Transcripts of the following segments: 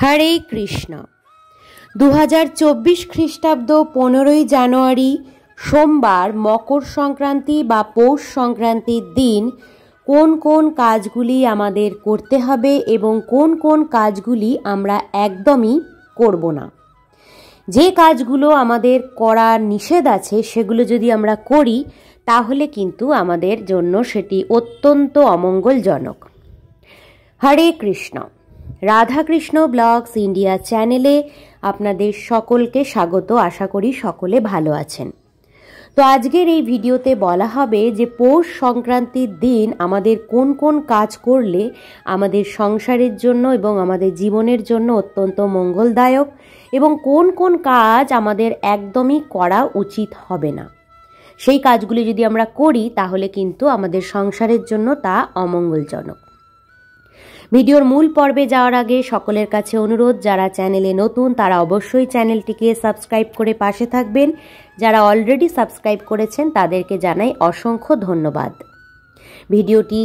হরে কৃষ্ণ। 2024 খ্রিস্টাব্দ 15ই জানুয়ারি সোমবার মকর সংক্রান্তি বা পৌষ সংক্রান্তির দিন কোন কোন কাজগুলি আমাদের করতে হবে এবং কোন কোন কাজগুলি আমরা একদমই করব না। যে কাজগুলো আমাদের করার নিষেধ আছে সেগুলো যদি আমরা করি তাহলে কিন্তু আমাদের জন্য সেটি অত্যন্ত অমঙ্গলজনক। হরে কৃষ্ণ। রাধাকৃষ্ণ ব্লগস ইন্ডিয়া চ্যানেলে আপনাদের সকলকে স্বাগত। আশা করি সকলে ভালো আছেন। তো আজকের এই ভিডিওতে বলা হবে যে পৌষ সংক্রান্তির দিন আমাদের কোন কোন কাজ করলে আমাদের সংসারের জন্য এবং আমাদের জীবনের জন্য অত্যন্ত মঙ্গলদায়ক এবং কোন কোন কাজ আমাদের একদমই করা উচিত হবে না। সেই কাজগুলি যদি আমরা করি তাহলে কিন্তু আমাদের সংসারের জন্য তা অমঙ্গলজনক। ভিডিওর মূল পর্বে যাওয়ার আগে সকলের কাছে অনুরোধ, যারা চ্যানেলে নতুন তারা অবশ্যই চ্যানেলটিকে সাবস্ক্রাইব করে পাশে থাকবেন। যারা অলরেডি সাবস্ক্রাইব করেছেন তাদেরকে জানাই অসংখ্য ধন্যবাদ। ভিডিওটি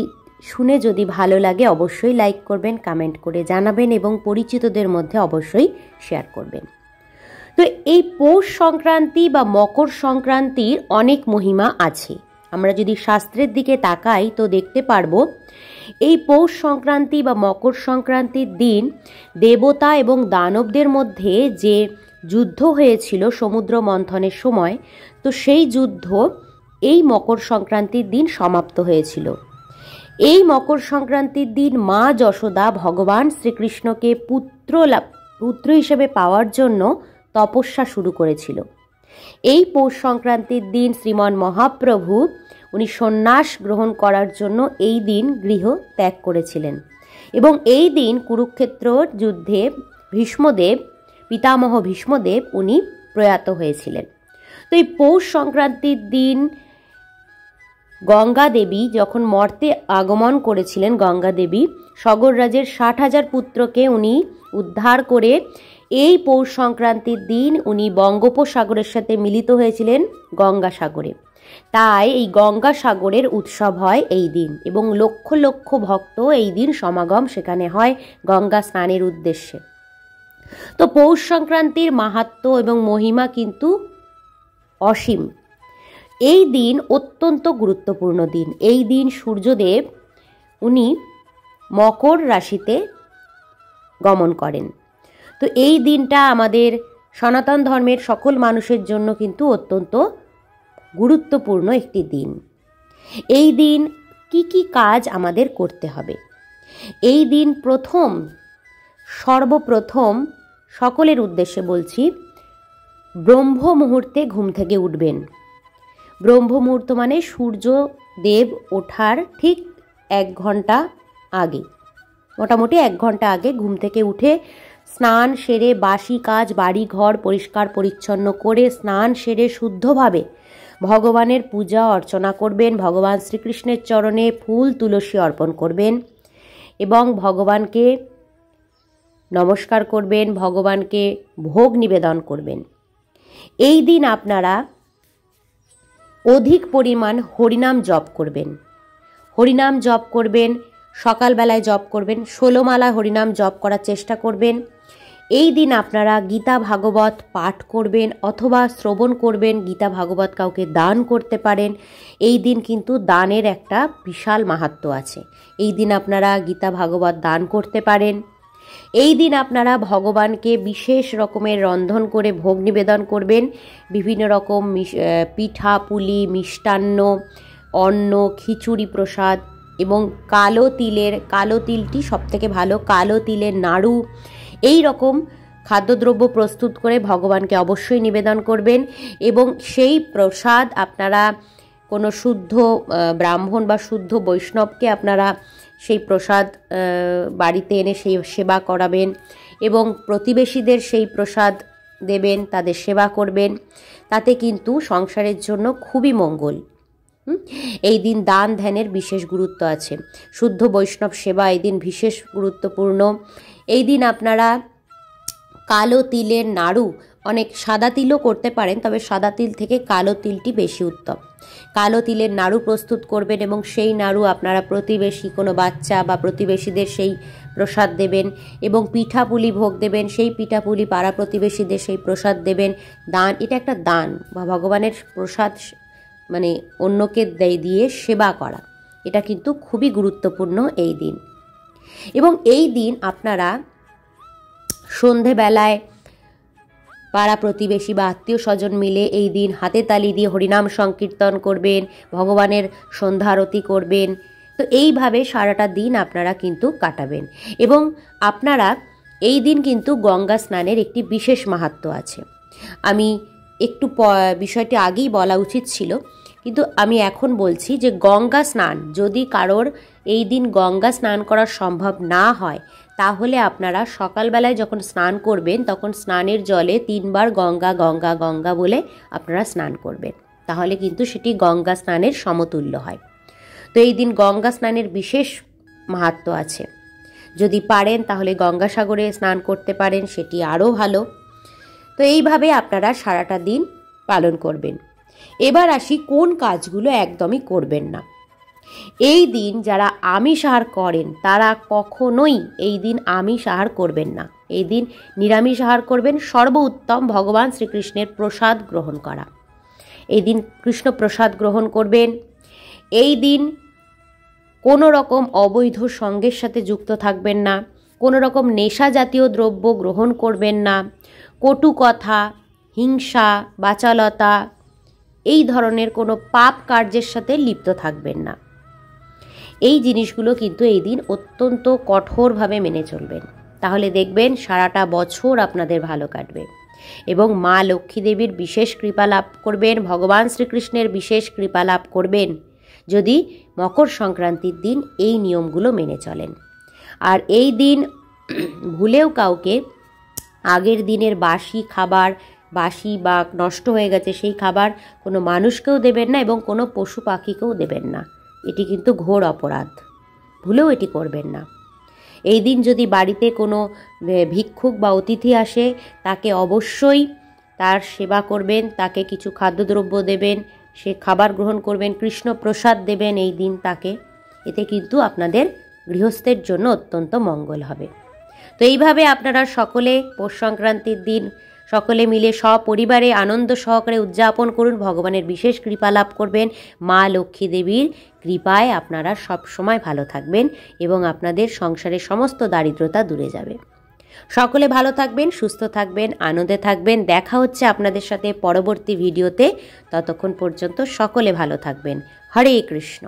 শুনে যদি ভালো লাগে অবশ্যই লাইক করবেন, কমেন্ট করে জানাবেন এবং পরিচিতদের মধ্যে অবশ্যই শেয়ার করবেন। তো এই পৌষ সংক্রান্তি বা মকর সংক্রান্তির অনেক মহিমা আছে। আমরা যদি শাস্ত্রের দিকে তাকাই তো দেখতে পারবো এই পৌষ সংক্রান্তি বা মকর সংক্রান্তির দিন দেবতা এবং দানবদের মধ্যে যে যুদ্ধ হয়েছিল সমুদ্র মন্থনের সময়, তো সেই যুদ্ধ এই মকর সংক্রান্তির দিন সমাপ্ত হয়েছিল। এই মকর সংক্রান্তির দিন মা যশোদা ভগবান শ্রীকৃষ্ণকে পুত্র হিসেবে পাওয়ার জন্য তপস্যা শুরু করেছিল। এই পৌষ সংক্রান্তির দিন শ্রীমন মহাপ্রভু উনি সন্ন্যাস গ্রহণ করার জন্য এই দিন গৃহ ত্যাগ করেছিলেন এবং এই দিন কুরুক্ষেত্র যুদ্ধে ভীষ্মদেব, পিতামহ ভীষ্মদেব উনি প্রয়াত হয়েছিলেন। তো এই পৌষ সংক্রান্তির দিন গঙ্গা দেবী যখন মর্তে আগমন করেছিলেন, গঙ্গা দেবী সগররাজের 60,000 পুত্রকে উনি উদ্ধার করে এই পৌষ সংক্রান্তির দিন উনি বঙ্গোপসাগরের সাথে মিলিত হয়েছিলেন গঙ্গাসাগরে। তাই এই গঙ্গাসাগরের উৎসব হয় এই দিন এবং লক্ষ লক্ষ ভক্ত এই দিন সমাগম সেখানে হয় গঙ্গা স্নানের উদ্দেশ্যে। তো পৌষ সংক্রান্তির মাহাত্ম্য এবং মহিমা কিন্তু অসীম। এই দিন অত্যন্ত গুরুত্বপূর্ণ দিন। এই দিন সূর্যদেব উনি মকর রাশিতে গমন করেন। তো এই দিনটা আমাদের সনাতন ধর্মের সকল মানুষের জন্য কিন্তু অত্যন্ত গুরুত্বপূর্ণ একটি দিন। এই দিন কি কি কাজ আমাদের করতে হবে? এই দিন সর্বপ্রথম সকলের উদ্দেশ্যে বলছি, ব্রহ্ম মুহূর্তে ঘুম থেকে উঠবেন। ব্রহ্ম মুহূর্ত মানে সূর্যদেব ওঠার ঠিক 1 ঘন্টা আগে, মোটামুটি 1 ঘন্টা আগে ঘুম থেকে উঠে স্নান সেরে বাসি কাজ বাড়ি ঘর পরিষ্কার পরিচ্ছন্ন করে স্নান সেরে শুদ্ধভাবে ভগবানের পূজা অর্চনা করবেন। ভগবান শ্রীকৃষ্ণের চরণে ফুল তুলসী অর্পণ করবেন এবং ভগবানকে নমস্কার করবেন, ভগবানকে ভোগ নিবেদন করবেন। এই দিন আপনারা অধিক পরিমাণ হরিনাম জপ করবেন। হরিনাম জপ করবেন, সকালবেলায় জপ করবেন, 16 মালা হরিনাম জপ করার চেষ্টা করবেন। এই দিন আপনারা গীতা ভাগবত পাঠ করবেন অথবা শ্রবণ করবেন। গীতা ভাগবত কাউকে দান করতে পারেন। এই দিন কিন্তু দানের একটা বিশাল মাহাত্ম্য আছে। এই দিন আপনারা গীতা ভাগবত দান করতে পারেন। এই দিন আপনারা ভগবানকে বিশেষ রকমের রন্ধন করে ভোগ নিবেদন করবেন। বিভিন্ন রকম পিঠা পুলি, মিষ্টান্ন, অন্ন, খিচুড়ি প্রসাদ এবং কালো তিলটি সবথেকে ভালো, কালো তিলের নাড়ু, এই রকম খাদ্যদ্রব্য প্রস্তুত করে ভগবানকে অবশ্যই নিবেদন করবেন এবং সেই প্রসাদ আপনারা কোনো শুদ্ধ ব্রাহ্মণ বা শুদ্ধ বৈষ্ণবকে আপনারা সেই প্রসাদ বাড়িতে এনে সেই সেবা করাবেন এবং প্রতিবেশীদের সেই প্রসাদ দেবেন, তাদের সেবা করবেন। তাতে কিন্তু সংসারের জন্য খুবই মঙ্গল। এই দিন দান ধ্যানের বিশেষ গুরুত্ব আছে। শুদ্ধ বৈষ্ণব সেবা এই দিন বিশেষ গুরুত্বপূর্ণ। এই দিন আপনারা কালো তিলের নাড়ু অনেক সাদা তিলও করতে পারেন, তবে সাদা তিল থেকে কালো তিলটি বেশি উত্তম। কালো তিলের নাড়ু প্রস্তুত করবেন এবং সেই নাড়ু আপনারা প্রতিবেশী কোনো বাচ্চা বা প্রতিবেশীদের সেই প্রসাদ দেবেন এবং পিঠাপুলি ভোগ দেবেন, সেই পিঠাপুলি পাড়া প্রতিবেশীদের সেই প্রসাদ দেবেন। দান, এটা একটা দান বা ভগবানের প্রসাদ মানে অন্যকে দিয়ে সেবা করা, এটা কিন্তু খুবই গুরুত্বপূর্ণ এই দিন। এবং এই দিন আপনারা সন্ধেবেলায় পাড়া প্রতিবেশী বা আত্মীয় স্বজন মিলে এই দিন হাতে তালি দিয়ে হরিনাম সংকীর্তন করবেন, ভগবানের সন্ধ্যা আরতি করবেন। তো এইভাবে সারাটা দিন আপনারা কিন্তু কাটাবেন। এবং আপনারা এই দিন কিন্তু গঙ্গা স্নানের একটি বিশেষ মাহাত্ম্য আছে। আমি একটু বিষয়টি আগেই বলা উচিত ছিল, কিন্তু আমি এখন বলছি যে গঙ্গা স্নান যদি কারোর এই দিন গঙ্গা স্নান করা সম্ভব না হয়, তাহলে আপনারা সকালবেলায় যখন স্নান করবেন তখন স্নানের জলে 3 বার গঙ্গা গঙ্গা গঙ্গা বলে আপনারা স্নান করবেন, তাহলে কিন্তু সেটি গঙ্গা স্নানের সমতুল্য হয়। তো এই দিন গঙ্গা স্নানের বিশেষ মাহাত্ম্য আছে। যদি পারেন তাহলে গঙ্গাসাগরে স্নান করতে পারেন, সেটি আরও ভালো। তো এইভাবে আপনারা সারাটা দিন পালন করবেন। এবার আসি কোন কাজগুলো একদমই করবেন না। এই দিন যারা আমিষ আহার করেন তারা কখনোই এই দিন আমিষ আহার করবেন না। এই দিন নিরামিষ আহার করবেন। সর্বোত্তম ভগবান শ্রীকৃষ্ণের প্রসাদ গ্রহণ করা, এই দিন কৃষ্ণ প্রসাদ গ্রহণ করবেন। এই দিন কোনো রকম অবৈধ সঙ্গের সাথে যুক্ত থাকবেন না, কোনো রকম নেশা জাতীয় দ্রব্য গ্রহণ করবেন না, কটু কথা, হিংসা, বাচালতা এই ধরনের কোনো পাপ কার্যের সাথে লিপ্ত থাকবেন না। এই জিনিসগুলো কিন্তু এই দিন অত্যন্ত কঠোরভাবে মেনে চলবেন, তাহলে দেখবেন সারাটা বছর আপনাদের ভালো কাটবে এবং মা লক্ষ্মী দেবীর বিশেষ কৃপা লাভ করবেন, ভগবান শ্রীকৃষ্ণের বিশেষ কৃপা লাভ করবেন যদি মকর সংক্রান্তির দিন এই নিয়মগুলো মেনে চলেন। আর এই দিন ভুলেও কাউকে আগের দিনের বাসি খাবার, বাসি বা নষ্ট হয়ে গেছে সেই খাবার কোনো মানুষকেও দেবেন না এবং কোনো পশু পাখিকেও দেবেন না। এটি কিন্তু ঘোর অপরাধ, ভুলেও এটি করবেন না। এই দিন যদি বাড়িতে কোনো ভিক্ষুক বা অতিথি আসে তাকে অবশ্যই তার সেবা করবেন, তাকে কিছু খাদ্যদ্রব্য দেবেন, সে খাবার গ্রহণ করবেন, কৃষ্ণ প্রসাদ দেবেন এই দিন তাকে। এতে কিন্তু আপনাদের গৃহস্থের জন্য অত্যন্ত মঙ্গল হবে। তো এইভাবে আপনারা সকলে পৌষ সংক্রান্তির দিন সকলে মিলে সপরিবারে আনন্দ সহকারে উদযাপন করুন, ভগবানের বিশেষ কৃপা লাভ করবেন। মা লক্ষ্মী দেবীর কৃপায় আপনারা সব সময় ভালো থাকবেন এবং আপনাদের সংসারের সমস্ত দারিদ্রতা দূরে যাবে। সকলে ভালো থাকবেন, সুস্থ থাকবেন, আনন্দে থাকবেন। দেখা হচ্ছে আপনাদের সাথে পরবর্তী ভিডিওতে। ততক্ষণ পর্যন্ত সকলে ভালো থাকবেন। হরে কৃষ্ণ।